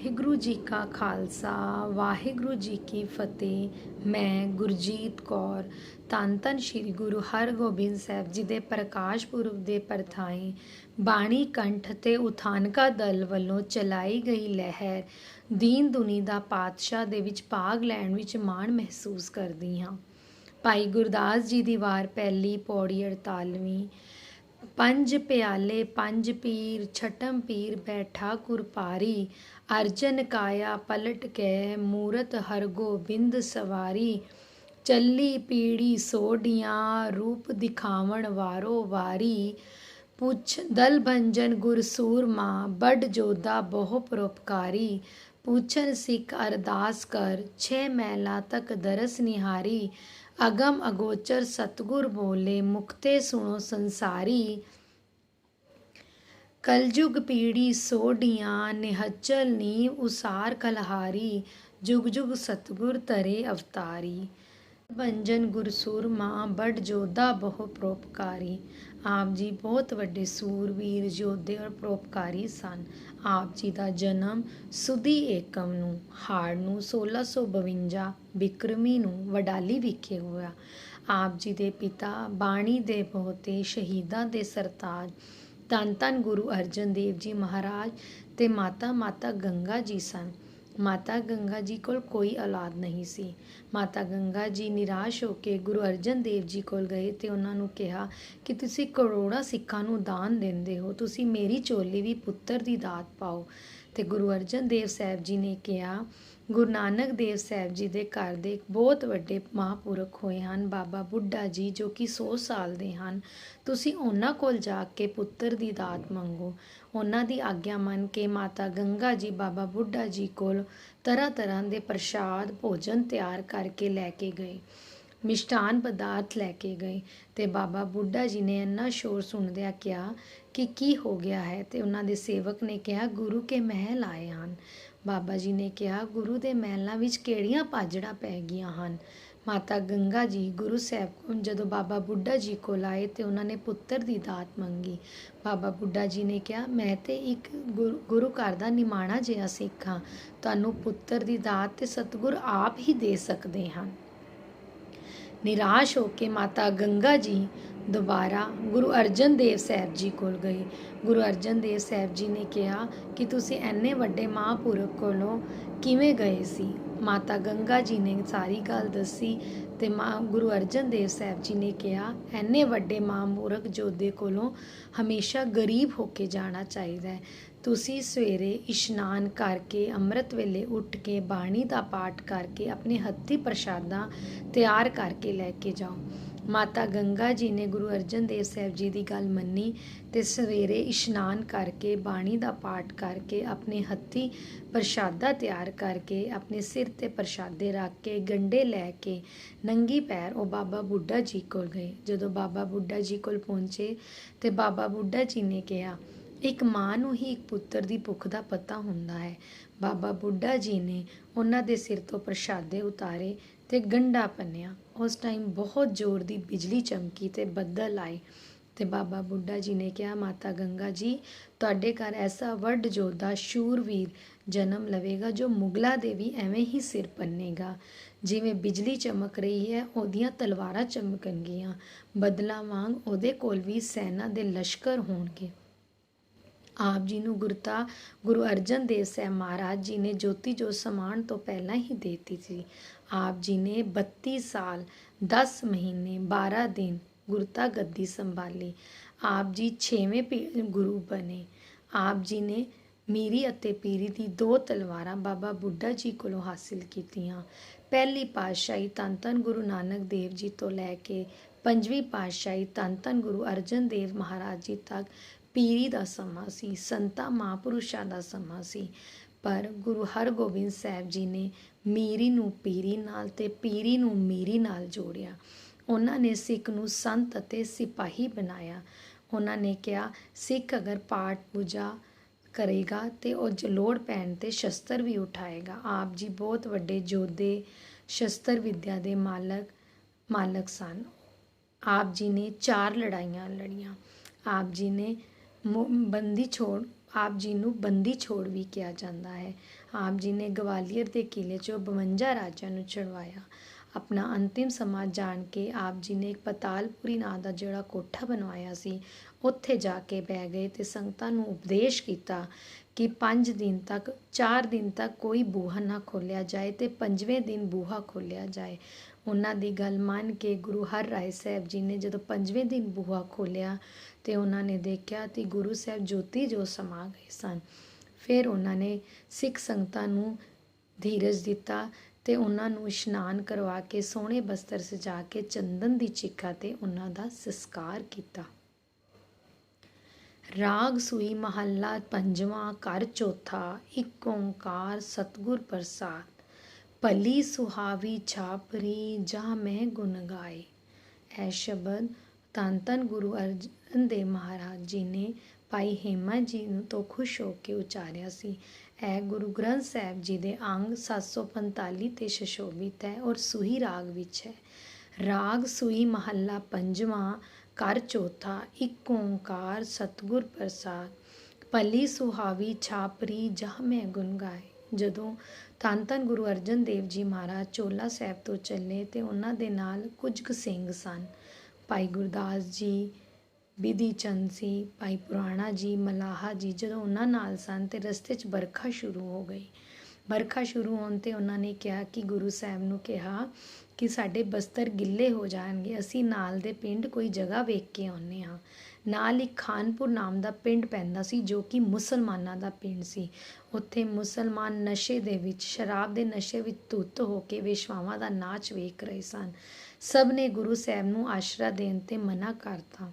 ਵਾਹਿਗੁਰੂ ਜੀ ਕਾ ਖਾਲਸਾ ਵਾਹਿਗੁਰੂ ਜੀ ਕੀ ਫਤਿਹ। ਮੈਂ ਗੁਰਜੀਤ ਕੌਰ ਧੰਨ ਧੰਨ ਸ਼੍ਰੀ ਗੁਰੂ ਹਰਗੋਬਿੰਦ ਸਾਹਿਬ ਜੀ ਦੇ ਪ੍ਰਕਾਸ਼ ਪੁਰਬ ਦੇ ਪਰਥਾਏ ਬਾਣੀ ਕੰਠ ਤੇ ਉਥਾਨਕਾ ਦਲ ਵੱਲੋਂ ਚਲਾਈ ਗਈ ਲਹਿਰ ਦੀਨ ਦੁਨੀ ਦਾ ਪਾਤਸ਼ਾਹ ਦੇ ਵਿੱਚ ਭਾਗ ਲੈਣ ਵਿੱਚ ਮਾਣ ਮਹਿਸੂਸ ਕਰਦੀ ਹਾਂ। ਭਾਈ ਗੁਰਦਾਸ ਜੀ ਦੀ ਵਾਰ ਪਹਿਲੀ ਪੌੜੀ 48। ਪੰਜ ਪਿਆਲੇ ਪੰਜ ਪੀਰ ਛਟਮ ਪੀਰ ਬੈਠਾ ਕੁਰਪਾਰੀ ਅਰਜਨ ਕਾਇਆ ਪਲਟ ਕੇ ਮੂਰਤ ਹਰਗੋਬਿੰਦ ਸਵਾਰੀ ਚੱਲੀ ਪੀੜੀ ਸੋਡੀਆਂ ਰੂਪ ਦਿਖਾਵਣ ਵਾਰੋ ਵਾਰੀ ਪੁੱਛ ਦਲ ਭੰਜਨ ਗੁਰ ਸੂਰਮਾ ਬੜ ਜੋਧਾ ਬਹੁ ਪਰਉਪਕਾਰੀ ਪੁੱਛਨ ਸਿੱਖ ਅਰਦਾਸ ਕਰ 6 ਮਹਿਲਾ ਤੱਕ ਦਰਸ ਨਿਹਾਰੀ ਅਗਮ ਅਗੋਚਰ ਸਤਗੁਰ ਬੋਲੇ ਮੁਕਤੇ ਸੁਣੋ ਸੰਸਾਰੀ ਕਲਯੁਗ ਪੀੜੀ ਸੋਡੀਆਂ ਨਿਹਚਲ ਨੀਵ ਉਸਾਰ ਕਲਹਾਰੀ ਜੁਗ ਜੁਗ ਸਤਗੁਰ ਤਰੇ ਅਵਤਾਰੀ ਭੰਜਨ ਗੁਰਸੂਰ ਮਾਂ ਬੜ ਜੋਧਾ ਬਹੁ ਪਰਉਪਕਾਰੀ। ਆਪ ਜੀ ਬਹੁਤ ਵੱਡੇ ਸੂਰਵੀਰ ਯੋਧੇ ਔਰ ਪਰਉਪਕਾਰੀ ਸਨ। ਆਪ ਜੀ ਦਾ ਜਨਮ ਸੁਦੀ ਏਕਮ ਨੂੰ ਹਾੜ ਨੂੰ 1652 ਬਿਕਰਮੀ ਨੂੰ ਵਡਾਲੀ ਵਿਖੇ ਹੋਇਆ। ਆਪ ਜੀ ਦੇ ਪਿਤਾ ਬਾਣੀ ਦੇ ਬਹੁਤੇ ਸ਼ਹੀਦਾਂ ਦੇ ਸਰਤਾਜ ਧੰਨ ਧੰਨ ਗੁਰੂ ਅਰਜਨ ਦੇਵ ਜੀ ਮਹਾਰਾਜ ਤੇ ਮਾਤਾ ਗੰਗਾ ਜੀ ਸਨ। ਮਾਤਾ ਗੰਗਾ ਜੀ ਕੋਲ ਕੋਈ ਔਲਾਦ ਨਹੀਂ ਸੀ। ਮਾਤਾ ਗੰਗਾ ਜੀ ਨਿਰਾਸ਼ ਹੋ ਕੇ ਗੁਰੂ ਅਰਜਨ ਦੇਵ ਜੀ ਕੋਲ ਗਏ ਤੇ ਉਹਨਾਂ ਨੂੰ ਕਿਹਾ ਕਿ ਤੁਸੀਂ ਕਰੋੜਾਂ ਸਿੱਖਾਂ ਨੂੰ ਦਾਨ ਦਿੰਦੇ ਹੋ, ਤੁਸੀਂ ਮੇਰੀ ਝੋਲੀ ਵੀ ਪੁੱਤਰ ਦੀ ਦਾਤ ਪਾਓ। ਤੇ ਗੁਰੂ ਅਰਜਨ ਦੇਵ ਸਾਹਿਬ ਜੀ ਨੇ ਕਿਹਾ, ਗੁਰੂ ਨਾਨਕ ਦੇਵ ਸਾਹਿਬ ਜੀ ਦੇ ਘਰ ਦੇ ਇੱਕ ਬਹੁਤ ਵੱਡੇ ਮਹਾਂਪੁਰਖ ਹੋਏ ਹਨ, ਬਾਬਾ ਬੁੱਢਾ ਜੀ, ਜੋ ਕਿ 100 ਸਾਲ ਦੇ ਹਨ। ਤੁਸੀਂ ਉਹਨਾਂ ਕੋਲ ਜਾ ਕੇ ਪੁੱਤਰ ਦੀ ਦਾਤ ਮੰਗੋ। ਉਹਨਾਂ ਦੀ ਆਗਿਆ ਮੰਨ ਕੇ ਮਾਤਾ ਗੰਗਾ ਜੀ ਬਾਬਾ ਬੁੱਢਾ ਜੀ ਕੋਲ ਤਰ੍ਹਾਂ ਤਰ੍ਹਾਂ ਦੇ ਪ੍ਰਸ਼ਾਦ ਭੋਜਨ ਤਿਆਰ ਕਰਕੇ ਲੈ ਕੇ ਗਏ, ਮਿਸ਼ਟਾਨ ਪਦਾਰਥ ਲੈ ਕੇ ਗਏ। ਤੇ ਬਾਬਾ ਬੁੱਢਾ ਜੀ ਨੇ ਇੰਨਾ ਸ਼ੋਰ ਸੁਣਦਿਆਂ ਕਿਹਾ ਕਿ ਕੀ ਹੋ ਗਿਆ ਹੈ। ਤੇ ਉਹਨਾਂ ਦੇ ਸੇਵਕ ਨੇ ਕਿਹਾ, ਗੁਰੂ ਕੇ ਮਹਿਲ ਆਏ ਹਨ। ਬਾਬਾ ਜੀ ਨੇ ਕਿਹਾ, ਗੁਰੂ ਦੇ ਮਹਿਲਾਂ ਵਿੱਚ ਕਿਹੜੀਆਂ ਭਾਜੜਾਂ ਪੈ ਗਈਆਂ ਹਨ। ਮਾਤਾ ਗੰਗਾ ਜੀ ਗੁਰੂ ਸਾਹਿਬ ਜਦੋਂ ਬਾਬਾ ਬੁੱਢਾ ਜੀ ਕੋਲ ਆਏ ਤੇ ਉਹਨਾਂ ਨੇ ਪੁੱਤਰ ਦੀ ਦਾਤ ਮੰਗੀ। ਬਾਬਾ ਬੁੱਢਾ ਜੀ ਨੇ ਕਿਹਾ, ਮੈਂ ਤੇ ਇੱਕ ਗੁਰੂ ਘਰ ਦਾ ਨਿਮਾਣਾ ਜਿਹਾ ਸਿੱਖ ਹਾਂ, ਤੁਹਾਨੂੰ ਪੁੱਤਰ ਦੀ ਦਾਤ ਤੇ ਸਤਿਗੁਰ ਆਪ ਹੀ ਦੇ ਸਕਦੇ ਹਨ। ਨਿਰਾਸ਼ ਹੋ ਕੇ ਮਾਤਾ ਗੰਗਾ ਜੀ ਦੁਬਾਰਾ ਗੁਰੂ ਅਰਜਨ ਦੇਵ ਸਾਹਿਬ ਜੀ ਕੋਲ ਗਏ। ਗੁਰੂ ਅਰਜਨ ਦੇਵ ਸਾਹਿਬ ਜੀ ਨੇ ਕਿਹਾ ਕਿ ਤੁਸੀਂ ਇੰਨੇ ਵੱਡੇ ਮਹਾਂਪੁਰਖ ਕੋਲੋਂ ਕਿਵੇਂ ਗਏ ਸੀ। ਮਾਤਾ ਗੰਗਾ ਜੀ ਨੇ ਸਾਰੀ ਗੱਲ ਦੱਸੀ ਤੇ ਗੁਰੂ ਅਰਜਨ ਦੇਵ ਸਾਹਿਬ ਜੀ ਨੇ ਕਿਹਾ, ਇੰਨੇ ਵੱਡੇ ਮਹਾਂਪੁਰਖ ਯੋਧੇ ਕੋਲੋਂ ਹਮੇਸ਼ਾ ਗਰੀਬ ਹੋ ਕੇ ਜਾਣਾ ਚਾਹੀਦਾ ਹੈ। ਤੁਸੀਂ ਸਵੇਰੇ ਇਸ਼ਨਾਨ ਕਰਕੇ ਅੰਮ੍ਰਿਤ ਵੇਲੇ ਉੱਠ ਕੇ ਬਾਣੀ ਦਾ ਪਾਠ ਕਰਕੇ ਆਪਣੇ ਹੱਥੀਂ ਪ੍ਰਸ਼ਾਦਾਂ ਤਿਆਰ ਕਰਕੇ ਲੈ ਕੇ ਜਾਓ। ਮਾਤਾ ਗੰਗਾ ਜੀ ਨੇ ਗੁਰੂ ਅਰਜਨ ਦੇਵ ਸਾਹਿਬ ਜੀ ਦੀ ਗੱਲ ਮੰਨੀ ਤੇ ਸਵੇਰੇ ਇਸ਼ਨਾਨ ਕਰਕੇ ਬਾਣੀ ਦਾ ਪਾਠ ਕਰਕੇ ਆਪਣੇ ਹੱਥੀਂ ਪ੍ਰਸ਼ਾਦਾ ਤਿਆਰ ਕਰਕੇ ਆਪਣੇ ਸਿਰ ਤੇ ਪ੍ਰਸ਼ਾਦੇ ਰੱਖ ਕੇ ਗੰਢੇ ਲੈ ਕੇ ਨੰਗੀ ਪੈਰ ਉਹ ਬਾਬਾ ਬੁੱਢਾ ਜੀ ਕੋਲ ਗਏ। ਜਦੋਂ ਬਾਬਾ ਬੁੱਢਾ ਜੀ ਕੋਲ ਪਹੁੰਚੇ ਤੇ ਬਾਬਾ ਬੁੱਢਾ ਜੀ ਨੇ ਕਿਹਾ, ਇੱਕ ਮਾਂ ਨੂੰ ਹੀ ਇੱਕ ਪੁੱਤਰ ਦੀ ਭੁੱਖ ਦਾ ਪਤਾ ਹੁੰਦਾ ਹੈ। ਬਾਬਾ ਬੁੱਢਾ ਜੀ ਨੇ ਉਹਨਾਂ ਦੇ ਸਿਰ ਤੋਂ ਪ੍ਰਸ਼ਾਦੇ ਉਤਾਰੇ ਤੇ ਗੰਢਾ ਭੰਨਿਆ। ਉਸ ਟਾਈਮ ਬਹੁਤ ਜ਼ੋਰ ਦੀ ਬਿਜਲੀ ਚਮਕੀ ਤੇ ਬੱਦਲ ਆਏ ਤੇ ਬਾਬਾ ਬੁੱਢਾ ਜੀ ਨੇ ਕਿਹਾ, ਮਾਤਾ ਗੰਗਾ ਜੀ, ਤੁਹਾਡੇ ਘਰ ਐਸਾ ਵੱਡ ਯੋਧਾ ਸ਼ੂਰਵੀਰ ਜਨਮ ਲਵੇਗਾ ਜੋ ਮੁਗਲਾਂ ਦੇ ਵੀ ਐਵੇਂ ਹੀ ਸਿਰ ਭੰਨੇਗਾ। ਜਿਵੇਂ ਬਿਜਲੀ ਚਮਕ ਰਹੀ ਹੈ, ਉਹਦੀਆਂ ਤਲਵਾਰਾਂ ਚਮਕਣਗੀਆਂ, ਬੱਦਲਾਂ ਵਾਂਗ ਉਹਦੇ ਕੋਲ ਵੀ ਸੈਨਾ ਦੇ ਲਸ਼ਕਰ ਹੋਣਗੇ। ਆਪ ਜੀ ਨੂੰ ਗੁਰਤਾ ਗੁਰੂ ਅਰਜਨ ਦੇਵ ਸਾਹਿਬ ਮਹਾਰਾਜ ਜੀ ਨੇ ਜੋਤੀ ਜੋਤ ਸਮਾਉਣ ਤੋਂ ਪਹਿਲਾਂ ਹੀ ਦੇ ਦਿੱਤੀ ਸੀ। ਆਪ ਜੀ ਨੇ 32 ਸਾਲ 10 ਮਹੀਨੇ 12 ਦਿਨ ਗੁਰਤਾ ਗੱਦੀ ਸੰਭਾਲੀ। ਆਪ ਜੀ 6ਵੇਂ ਗੁਰੂ ਬਣੇ। ਆਪ ਜੀ ਨੇ ਮੀਰੀ ਅਤੇ ਪੀਰੀ ਦੀ 2 ਤਲਵਾਰਾਂ ਬਾਬਾ ਬੁੱਢਾ ਜੀ ਕੋਲੋਂ ਹਾਸਿਲ ਕੀਤੀਆਂ। ਪਹਿਲੀ ਪਾਤਸ਼ਾਹੀ ਧੰਨ ਧੰਨ ਗੁਰੂ ਨਾਨਕ ਦੇਵ ਜੀ ਤੋਂ ਲੈ ਕੇ 5ਵੀਂ ਪਾਤਸ਼ਾਹੀ ਧੰਨ ਧੰਨ ਗੁਰੂ ਅਰਜਨ ਦੇਵ ਮਹਾਰਾਜ ਜੀ ਤੱਕ ਪੀਰੀ ਦਾ ਸਮਾਂ ਸੀ, ਸੰਤਾਂ ਮਹਾਂਪੁਰਸ਼ਾਂ ਦਾ ਸਮਾਂ ਸੀ। ਪਰ ਗੁਰੂ ਹਰਗੋਬਿੰਦ ਸਾਹਿਬ ਜੀ ਨੇ ਮੀਰੀ ਨੂੰ ਪੀਰੀ ਨਾਲ ਤੇ ਪੀਰੀ ਨੂੰ ਮੀਰੀ ਨਾਲ ਜੋੜਿਆ। ਉਹਨਾਂ ਨੇ ਸਿੱਖ ਨੂੰ ਸੰਤ ਅਤੇ ਸਿਪਾਹੀ ਬਣਾਇਆ। ਉਹਨਾਂ ਨੇ ਕਿਹਾ, ਸਿੱਖ ਅਗਰ ਪਾਠ ਪੂਜਾ ਕਰੇਗਾ ਤੇ ਉਹ ਲੋੜ ਪੈਣ ਤੇ ਸ਼ਸਤਰ ਵੀ ਉਠਾਏਗਾ। ਆਪ ਜੀ ਬਹੁਤ ਵੱਡੇ ਯੋਧੇ ਸ਼ਸਤਰ ਵਿਦਿਆ ਦੇ ਮਾਲਕ ਸਨ। ਆਪ ਜੀ ਨੇ 4 ਲੜਾਈਆਂ ਲੜੀਆਂ। ਆਪ ਜੀ ਨੇ ਬੰਦੀ ਛੋੜ ਆਪ ਜੀ ਨੂੰ ਬੰਦੀ ਛੋੜ ਵੀ ਕਿਹਾ ਜਾਂਦਾ ਹੈ। ਆਪ ਜੀ ਨੇ ਗਵਾਲੀਅਰ ਦੇ ਕਿਲੇ 'ਚੋਂ 52 ਰਾਜਿਆਂ ਨੂੰ ਛੁਡਵਾਇਆ। ਆਪਣਾ ਅੰਤਿਮ ਸਮਾਂ ਜਾਣ ਕੇ ਆਪ ਜੀ ਨੇ ਇੱਕ ਪਤਾਲਪੁਰੀ ਨਾਂ ਦਾ ਜਿਹੜਾ ਕੋਠਾ ਬਣਵਾਇਆ ਸੀ, ਉੱਥੇ ਜਾ ਕੇ ਬਹਿ ਗਏ ਤੇ ਸੰਗਤਾਂ ਨੂੰ ਉਪਦੇਸ਼ ਕੀਤਾ ਕਿ 5 ਦਿਨ ਤੱਕ 4 ਦਿਨ ਤੱਕ ਕੋਈ ਬੂਹਾ ਨਾ ਖੋਲ੍ਹਿਆ ਜਾਏ ਤੇ 5ਵੇਂ ਦਿਨ ਬੂਹਾ ਖੋਲ੍ਹਿਆ ਜਾਏ। ਉਹਨਾਂ ਦੀ ਗੱਲ ਮੰਨ ਕੇ ਗੁਰੂ ਹਰਿਰਾਏ ਸਾਹਿਬ ਜੀ ਨੇ ਜਦੋਂ 5ਵੇਂ ਦਿਨ ਬੂਹਾ ਖੋਲ੍ਹਿਆ ਤੇ ਉਹਨਾਂ ਨੇ ਦੇਖਿਆ ਕਿ ਗੁਰੂ ਸਾਹਿਬ ਜੋਤੀ ਜੋ ਸਮਾ ਗਏ ਸਨ। ਫਿਰ ਉਹਨਾਂ ਨੇ ਸਿੱਖ ਸੰਗਤਾਂ ਨੂੰ ਧੀਰਜ ਦਿੱਤਾ ਤੇ ਉਹਨਾਂ ਨੂੰ ਇਸ਼ਨਾਨ ਕਰਵਾ ਕੇ ਸੋਹਣੇ ਬਸਤਰ ਸਜਾ ਕੇ ਚੰਦਨ ਦੀ ਚਿਖਾ ਤੇ ਉਹਨਾਂ ਦਾ ਸੰਸਕਾਰ ਕੀਤਾ। ਰਾਗ ਸੂਈ ਮਹੱਲਾ ਪੰਜਵਾਂ ਘਰ ਚੌਥਾ ਇੱਕ ਓਂਕਾਰ ਸਤਿਗੁਰ ਪ੍ਰਸਾਦ। ਭਲੀ ਸੁਹਾਵੀ ਛਾਪਰੀ ਜਾਂ ਮੈਂ ਗੁਣ ਗਾਏ। ਇਹ ਸ਼ਬਦ ਧੰਨ ਧੰਨ ਗੁਰੂ ਅਰਜਨ ਦੇਵ ਮਹਾਰਾਜ ਜੀ ਨੇ ਭਾਈ ਹੇਮਾ ਜੀ ਤੋਂ ਖੁਸ਼ ਹੋ ਕੇ ਉਚਾਰਿਆ ਸੀ। ਇਹ ਗੁਰੂ ਗ੍ਰੰਥ ਸਾਹਿਬ ਜੀ ਦੇ ਅੰਗ 745 ਤੇ ਸੁਸ਼ੋਭਿਤ ਹੈ ਔਰ ਸੂਹੀ ਰਾਗ ਵਿੱਚ ਹੈ। ਰਾਗ ਸੂਈ ਮਹੱਲਾ ਪੰਜਵਾਂ ਘਰ ਚੌਥਾ ਇੱਕ ਓਂਕਾਰ ਸਤਿਗੁਰ ਪ੍ਰਸਾਦ। ਭਲੀ ਸੁਹਾਵੀ ਛਾਪਰੀ ਜਾਂ ਮੈਂ ਗੁਣ ਗਾਏ। ਜਦੋਂ ਧੰਨ ਧੰਨ ਗੁਰੂ ਅਰਜਨ ਦੇਵ ਜੀ ਮਹਾਰਾਜ ਚੋਲਾ ਸਾਹਿਬ ਤੋਂ ਚੱਲੇ ਤੇ ਉਹਨਾਂ ਦੇ ਨਾਲ ਕੁਝ ਕੁ ਸਿੰਘ ਸਨ। ਭਾਈ ਗੁਰਦਾਸ ਜੀ, ਬਿਧੀ ਚੰਦ ਸੀ, ਭਾਈ ਪੁਰਾਣਾ ਜੀ, ਮਲਾਹਾ ਜੀ ਜਦੋਂ ਉਹਨਾਂ ਨਾਲ ਸਨ ਤੇ ਰਸਤੇ 'ਚ ਵਰਖਾ ਸ਼ੁਰੂ ਹੋ ਗਈ। ਵਰਖਾ ਸ਼ੁਰੂ ਹੋਣ ਤੇ ਉਹਨਾਂ ਨੇ ਕਿਹਾ ਕਿ ਗੁਰੂ ਸਾਹਿਬ ਨੂੰ ਕਿਹਾ ਕਿ ਸਾਡੇ ਬਸਤਰ ਗਿੱਲੇ ਹੋ ਜਾਣਗੇ, ਅਸੀਂ ਨਾਲ ਦੇ ਪਿੰਡ ਕੋਈ ਜਗ੍ਹਾ ਵੇਖ ਕੇ ਆਉਂਦੇ ਹਾਂ। ਨਾਲ ਹੀ ਖਾਨਪੁਰ ਨਾਮ ਦਾ ਪਿੰਡ ਪੈਂਦਾ ਸੀ ਜੋ ਕਿ ਮੁਸਲਮਾਨਾਂ ਦਾ ਪਿੰਡ ਸੀ। ਉੱਥੇ ਮੁਸਲਮਾਨ ਨਸ਼ੇ ਦੇ ਵਿੱਚ, ਸ਼ਰਾਬ ਦੇ ਨਸ਼ੇ ਵਿੱਚ ਧੁੱਤ ਹੋ ਕੇ ਵੇਸ਼ਵਾਵਾਂ ਦਾ ਨਾਚ ਵੇਖ ਰਹੇ ਸਨ। ਸਭ ਨੇ ਗੁਰੂ ਸਾਹਿਬ ਨੂੰ ਆਸ਼ਰਾ ਦੇਣ ਤੇ ਮਨਾ ਕਰਤਾ।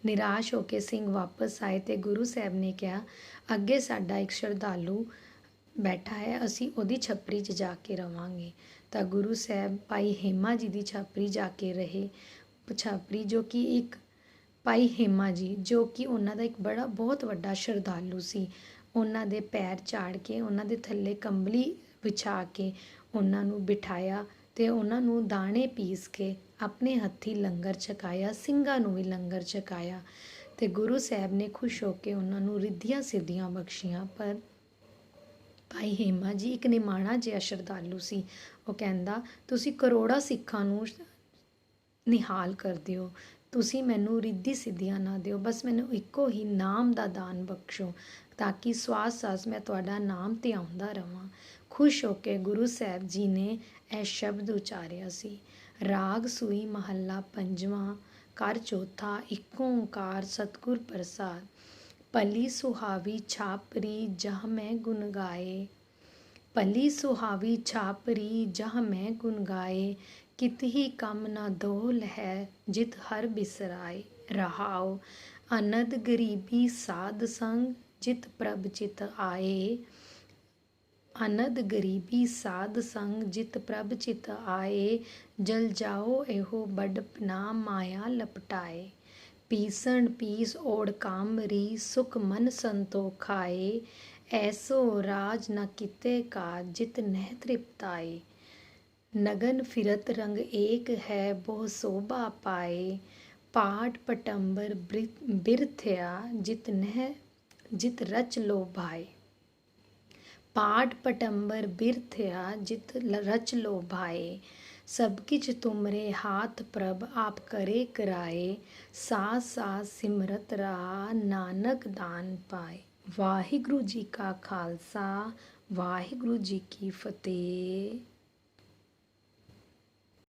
ਨਿਰਾਸ਼ ਹੋ ਕੇ ਸਿੰਘ ਵਾਪਸ ਆਏ ਤੇ ਗੁਰੂ ਸਾਹਿਬ ਨੇ ਕਿਹਾ, ਅੱਗੇ ਸਾਡਾ ਇੱਕ ਸ਼ਰਧਾਲੂ ਬੈਠਾ ਹੈ, ਅਸੀਂ ਉਹਦੀ ਛੱਪਰੀ 'ਚ ਜਾ ਕੇ ਰਵਾਂਗੇ। ਤਾਂ ਗੁਰੂ ਸਾਹਿਬ ਭਾਈ ਹੇਮਾ ਜੀ ਦੀ ਛਾਪਰੀ ਜਾ ਕੇ ਰਹੇ। ਛਾਪਰੀ ਜੋ ਕਿ ਇੱਕ ਭਾਈ ਹੇਮਾ ਜੀ ਜੋ ਕਿ ਉਹਨਾਂ ਦਾ ਇੱਕ ਬਹੁਤ ਵੱਡਾ ਸ਼ਰਧਾਲੂ ਸੀ, ਉਹਨਾਂ ਦੇ ਪੈਰ ਝਾੜ ਕੇ ਉਹਨਾਂ ਦੇ ਥੱਲੇ ਕੰਬਲੀ ਵਿਛਾ ਕੇ ਉਹਨਾਂ ਨੂੰ ਬਿਠਾਇਆ ਤੇ ਉਹਨਾਂ ਨੂੰ ਦਾਣੇ ਪੀਸ ਕੇ ਆਪਣੇ ਹੱਥੀਂ ਲੰਗਰ ਛਕਾਇਆ, ਸਿੰਘਾਂ ਨੂੰ ਵੀ ਲੰਗਰ ਛਕਾਇਆ ਤੇ ਗੁਰੂ ਸਾਹਿਬ ਨੇ ਖੁਸ਼ ਹੋ ਕੇ ਉਹਨਾਂ ਨੂੰ ਰਿੱਧੀਆਂ ਸਿੱਧੀਆਂ ਬਖਸ਼ੀਆਂ। ਪਰ ਭਾਈ ਹੇਮਾ ਜੀ ਇੱਕ ਨਿਮਾਣਾ ਜਿਹਾ ਸ਼ਰਧਾਲੂ ਸੀ। ਉਹ ਕਹਿੰਦਾ, ਤੁਸੀਂ ਕਰੋੜਾਂ ਸਿੱਖਾਂ ਨੂੰ ਨਿਹਾਲ ਕਰਦੇ ਹੋ, ਤੁਸੀਂ ਮੈਨੂੰ ਰਿੱਧੀ ਸਿੱਧੀਆਂ ਨਾ ਦਿਓ, ਬਸ ਮੈਨੂੰ ਇੱਕੋ ਹੀ ਨਾਮ ਦਾ ਦਾਨ ਬਖਸ਼ੋ ਤਾਂ ਕਿ ਸਵਾਸ ਸਾਸ ਮੈਂ ਤੁਹਾਡਾ ਨਾਮ ਧਿਆਉਂਦਾ ਰਵਾਂ। ਖੁਸ਼ ਹੋ ਕੇ ਗੁਰੂ ਸਾਹਿਬ ਜੀ ਨੇ ਇਹ ਸ਼ਬਦ ਉਚਾਰਿਆ ਸੀ। ਰਾਗ ਸੂਈ ਮਹੱਲਾ ਪੰਜਵਾਂ ਘਰ ਚੌਥਾ ਇੱਕ ਓਂਕਾਰ ਸਤਿਗੁਰ ਪ੍ਰਸਾਦ। ਭਲੀ ਸੁਹਾਵੀ ਛਾਪਰੀ ਜਹ ਮੈਂ ਗੁਣ ਗਾਏ। ਭਲੀ ਸੁਹਾਵੀ ਛਾਪਰੀ ਜਹ ਮੈਂ ਗੁਣ ਗਾਏ। ਕਿਤਹੀ ਕਮ ਨਾ ਦੋਲ ਹੈ ਜਿਤ ਹਰ ਬਿਸਰਾਏ। ਰਹਾਉ ਅਨਦ ਗਰੀਬੀ ਸਾਧ ਸੰਗ ਜਿਤ ਪ੍ਰਭ ਚਿਤ ਆਏ। ਅਨਦ ਗਰੀਬੀ ਸਾਧ ਸੰਗ ਜਿਤ ਪ੍ਰਭ ਚਿਤ ਆਏ। ਜਲ ਜਾਓ ਇਹੋ ਬਡਪਨਾ ਮਾਇਆ ਲਪਟਾਏ। ਪੀਸਣ ਪੀਸ ਓੜ ਕਾਮਰੀ ਸੁਖ ਮਨ ਸੰਤੋਖਾਏ। ਐਸੋ ਰਾਜ ਨ ਕਿਤੇ ਕਾ ਜਿਤ ਨਹਿ ਤ੍ਰਿਪਤਾਏ। ਨਗਨ ਫਿਰਤ ਰੰਗ ਏਕ ਹੈ ਬਹੁ ਸੋਭਾ ਪਾਏ। ਪਾਟ ਪਟੰਬਰ ਬਿਰਥਿਆ ਜਿਤ ਰਚ ਲੋਭਾਏ। ਪਾਟ ਪਟੰਬਰ ਬਿਰਥਿਆ ਜਿਤ ਰਚ ਲੋਭਾਏ। ਸਭ ਕਿਛ ਤੁਮਰੇ ਹਾਥ ਪ੍ਰਭ ਆਪ ਕਰੇ ਕਰਾਏ। ਸਾਸ ਸਾਸ ਸਿਮਰਤ ਰਹਾ ਨਾਨਕ ਦਾਨ ਪਾਏ। ਵਾਹਿਗੁਰੂ ਜੀ ਕਾ ਖਾਲਸਾ, ਵਾਹਿਗੁਰੂ ਜੀ ਕੀ ਫਤਿਹ।